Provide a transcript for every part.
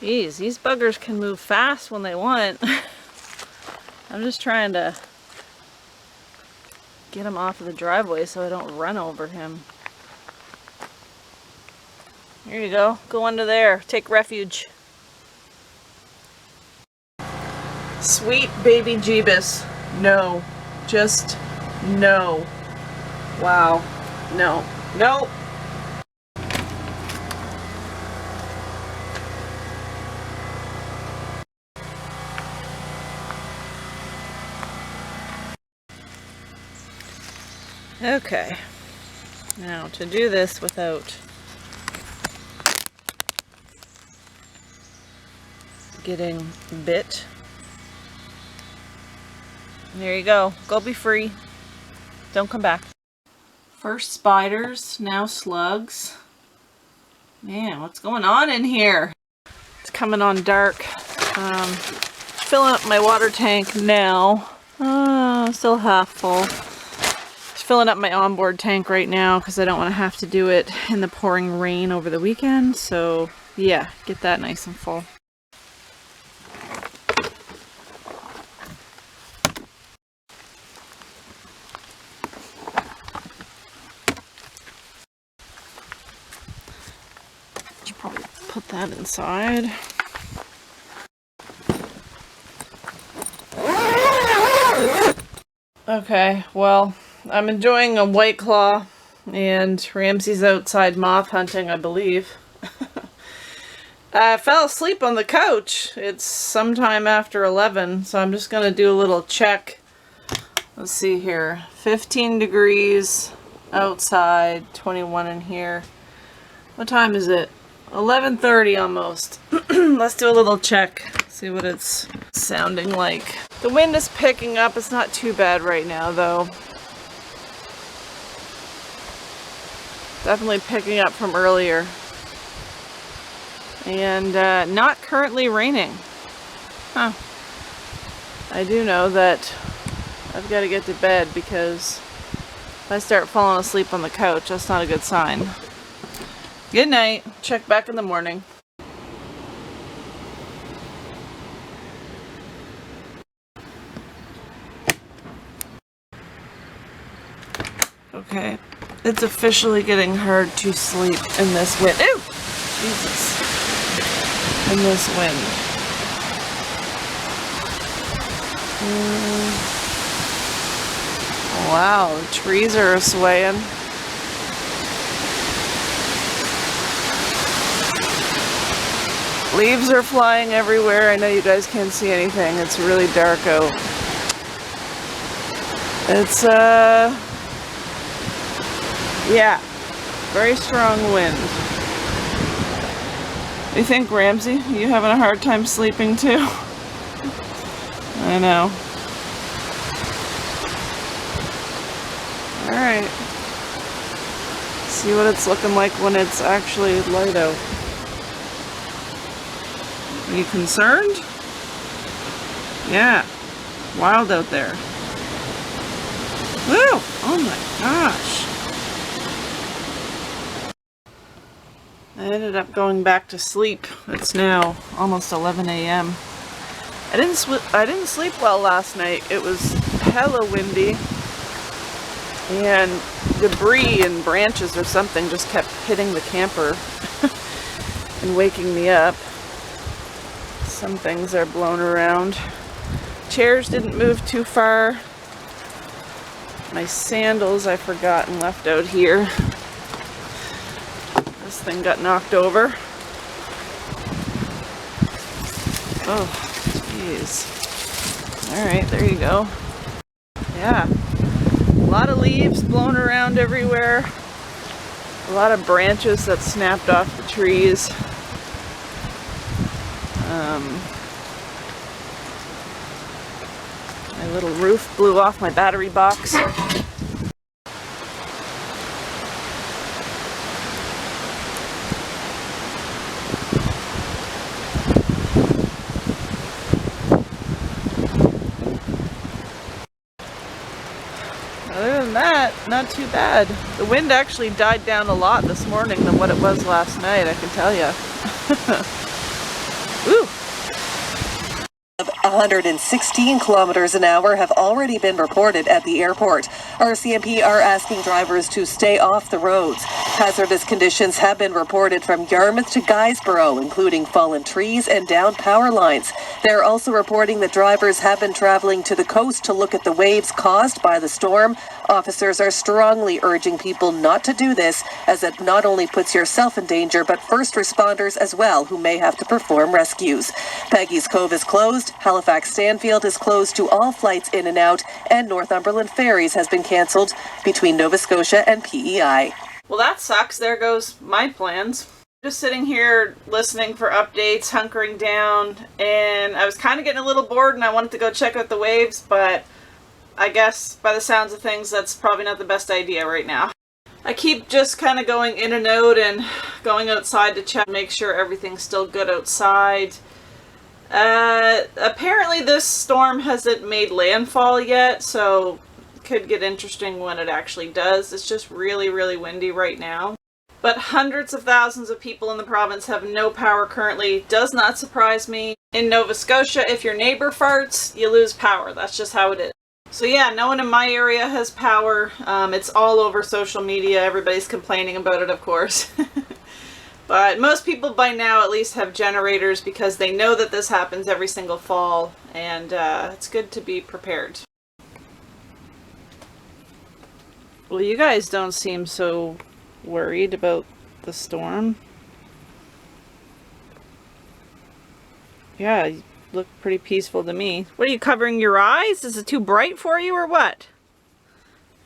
Jeez, these buggers can move fast when they want. I'm just trying to get him off of the driveway so I don't run over him. Here you go. Go under there. Take refuge. Sweet baby Jeebus. No. Just no. Wow. No. No. Okay. Now to do this without getting bit. There you go. Go be free. Don't come back. First spiders, now slugs. Man, what's going on in here? It's coming on dark. Filling up my water tank now. Still half full. Just filling up my onboard tank right now because I don't want to have to do it in the pouring rain over the weekend. So yeah, get that nice and full. Should probably put that inside. Okay, well, I'm enjoying a White Claw, and Ramsey's outside moth hunting, I believe. I fell asleep on the couch. It's sometime after 11, so I'm just going to do a little check. Let's see here. 15 degrees outside, 21 in here. What time is it? 11:30 almost. Let's do a little check. See what it's sounding like. The wind is picking up. It's not too bad right now, though. Definitely picking up from earlier. And not currently raining. Huh. I do know that I've got to get to bed because if I start falling asleep on the couch, that's not a good sign. Good night. Check back in the morning. Okay, it's officially getting hard to sleep in this wind. Ew! Jesus. In this wind. Wow, the trees are swaying. Leaves are flying everywhere. I know you guys can't see anything. It's really dark out. It's, yeah, very strong wind. You think, Ramsey, you having a hard time sleeping too? I know. Alright. See what it's looking like when it's actually light out. Are you concerned? Yeah. Wild out there. Woo! Oh my gosh. I ended up going back to sleep. It's now almost 11 a.m. I didn't sleep well last night. It was hella windy. And debris and branches or something just kept hitting the camper and waking me up. Some things are blown around. Chairs didn't move too far. My sandals I forgot and left out here. This thing got knocked over. Oh, jeez. Alright, there you go. Yeah. A lot of leaves blown around everywhere. A lot of branches that snapped off the trees. My little roof blew off my battery box. Other than that, not too bad. The wind actually died down a lot this morning than what it was last night, I can tell you. 116 kilometers an hour have already been reported at the airport. RCMP are asking drivers to stay off the roads. Hazardous conditions have been reported from Yarmouth to Guysborough, including fallen trees and downed power lines. They're also reporting that drivers have been traveling to the coast to look at the waves caused by the storm. Officers are strongly urging people not to do this, as it not only puts yourself in danger, but first responders as well, who may have to perform rescues. Peggy's Cove is closed, Halifax Stanfield is closed to all flights in and out, and Northumberland Ferries has been cancelled between Nova Scotia and PEI. Well, that sucks. There goes my plans. Just sitting here listening for updates, hunkering down, and I was kind of getting a little bored and I wanted to go check out the waves, but I guess by the sounds of things, that's probably not the best idea right now. I keep just kind of going in and out and going outside to check, make sure everything's still good outside. Apparently this storm hasn't made landfall yet, so it could get interesting when it actually does. It's just really, really windy right now. But hundreds of thousands of people in the province have no power currently. Does not surprise me. In Nova Scotia, if your neighbor farts, you lose power. That's just how it is. So yeah, no one in my area has power. It's all over social media. Everybody's complaining about it, of course. But most people by now at least have generators because they know that this happens every single fall, and it's good to be prepared. Well, you guys don't seem so worried about the storm. Yeah, you look pretty peaceful to me. What, are you covering your eyes? Is it too bright for you or what?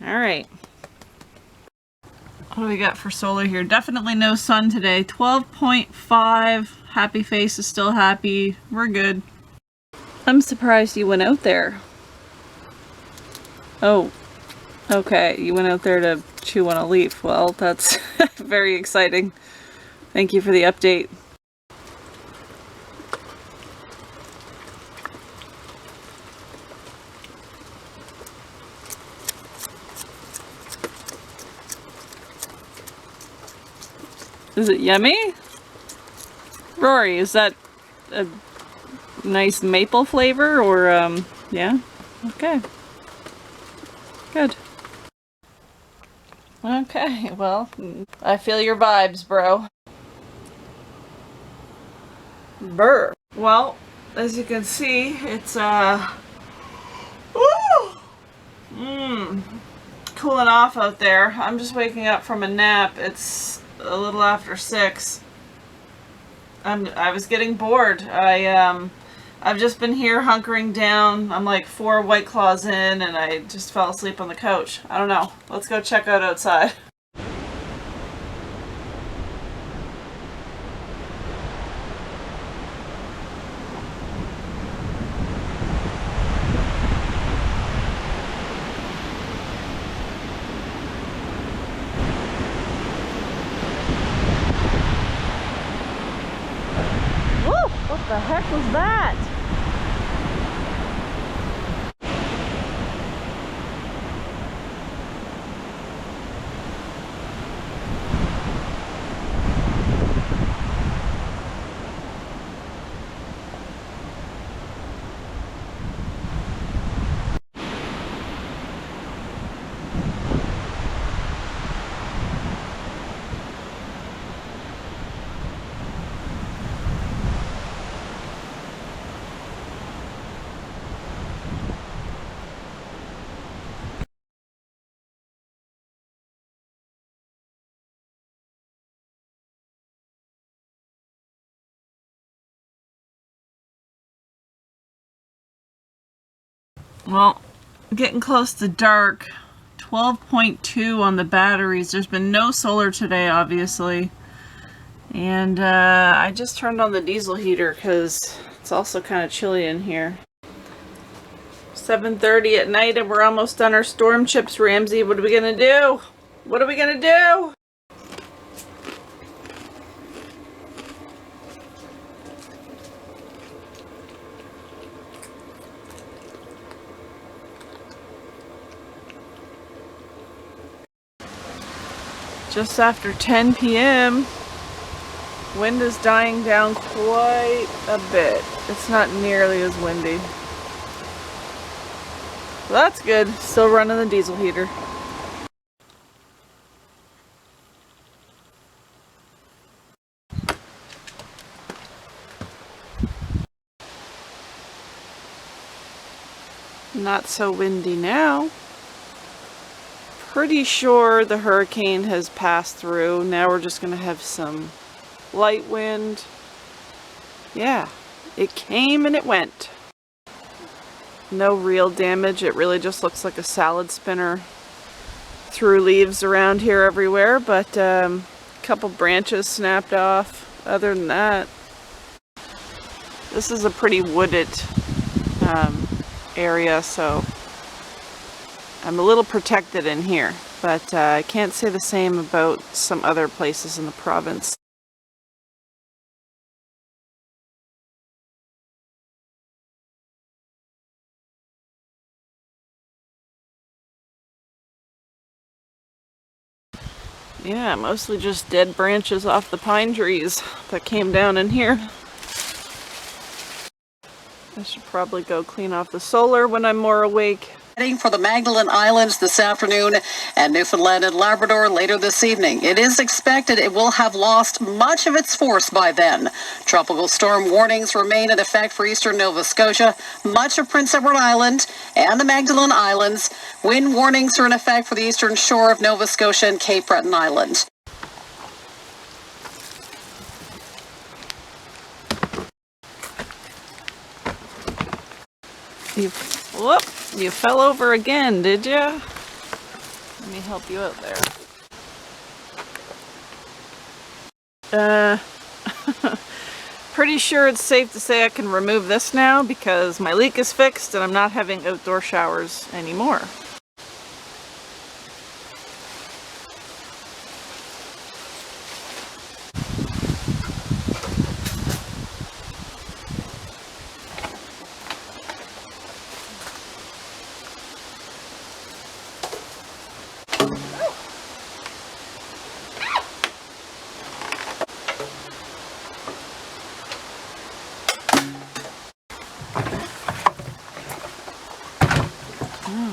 Alright. What do we got for solar here? Definitely no sun today. 12.5. Happy face is still happy. We're good. I'm surprised you went out there. Oh. Okay, you went out there to chew on a leaf. Well, that's very exciting. Thank you for the update. Is it yummy? Rory, is that a nice maple flavor or, yeah? Okay. Good. Okay, well, I feel your vibes, bro. Brr. Well, as you can see, it's, cooling off out there. I'm just waking up from a nap. It's a little after 6. I was getting bored. I've just been here hunkering down. I'm like 4 White Claws in and I just fell asleep on the couch. I don't know. Let's go check out outside. Woo! What the heck was that? Well, getting close to dark. 12.2 on the batteries. There's been no solar today, obviously. And I just turned on the diesel heater because it's also kind of chilly in here. 7:30 at night and we're almost done our storm chips, Ramsey. What are we gonna do? What are we gonna do? Just after 10 p.m. Wind is dying down quite a bit. It's not nearly as windy. Well, that's good. Still running the diesel heater. Not so windy now. Pretty sure the hurricane has passed through. Now we're just gonna have some light wind. Yeah, it came and it went. No real damage. It really just looks like a salad spinner. Threw leaves around here everywhere, but a couple branches snapped off. Other than that, this is a pretty wooded area, so I'm a little protected in here, but I can't say the same about some other places in the province. Yeah, mostly just dead branches off the pine trees that came down in here. I should probably go clean off the solar when I'm more awake. Heading for the Magdalen Islands this afternoon and Newfoundland and Labrador later this evening. It is expected it will have lost much of its force by then. Tropical storm warnings remain in effect for eastern Nova Scotia, much of Prince Edward Island and the Magdalen Islands. Wind warnings are in effect for the eastern shore of Nova Scotia and Cape Breton Island. You fell over again, did ya? Let me help you out there. Pretty sure it's safe to say I can remove this now because my leak is fixed and I'm not having outdoor showers anymore.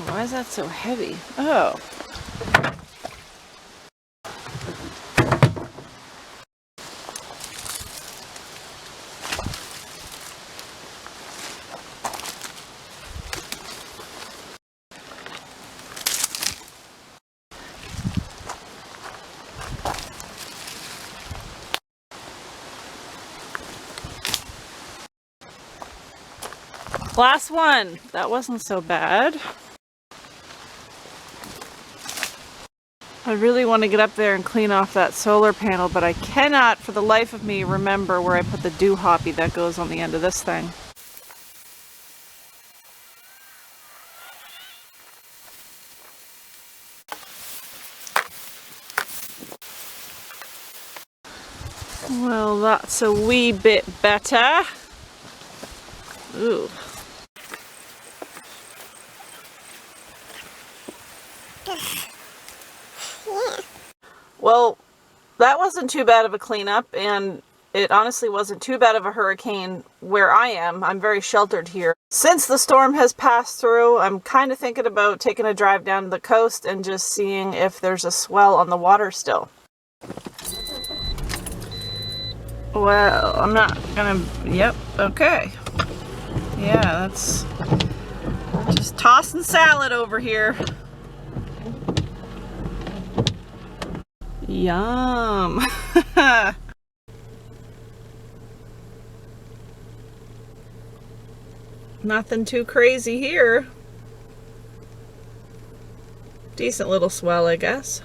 Why is that so heavy? Oh. Last one. That wasn't so bad. I really want to get up there and clean off that solar panel, but I cannot for the life of me remember where I put the dew hoppy that goes on the end of this thing. Well, that's a wee bit better. Ooh. Well, that wasn't too bad of a cleanup, and it honestly wasn't too bad of a hurricane where I am. I'm very sheltered here. Since the storm has passed through, I'm kind of thinking about taking a drive down to the coast and just seeing if there's a swell on the water still. Well, I'm not gonna... Yep, okay. Yeah, that's... just tossing salad over here. Yum. Nothing too crazy here. Decent little swell, I guess.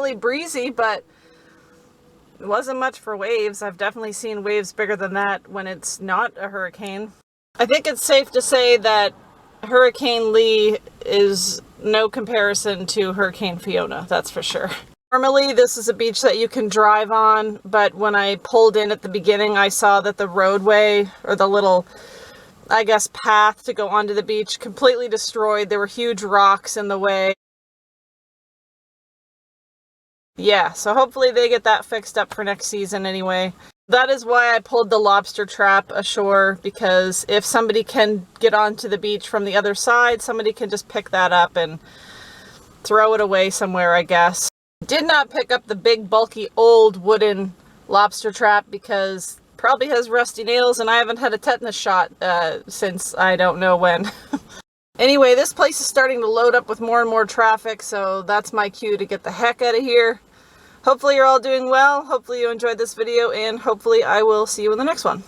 definitely breezy, but it wasn't much for waves. I've definitely seen waves bigger than that when it's not a hurricane. I think it's safe to say that Hurricane Lee is no comparison to Hurricane Fiona, that's for sure. Normally this is a beach that you can drive on, but when I pulled in at the beginning, I saw that the roadway, or the little, I guess, path to go onto the beach, completely destroyed. There were huge rocks in the way. Yeah, so hopefully they get that fixed up for next season anyway. That is why I pulled the lobster trap ashore, because if somebody can get onto the beach from the other side, somebody can just pick that up and throw it away somewhere, I guess. Did not pick up the big, bulky, old wooden lobster trap because it probably has rusty nails and I haven't had a tetanus shot since I don't know when. Anyway, this place is starting to load up with more and more traffic, so that's my cue to get the heck out of here. Hopefully you're all doing well, hopefully you enjoyed this video, and hopefully I will see you in the next one.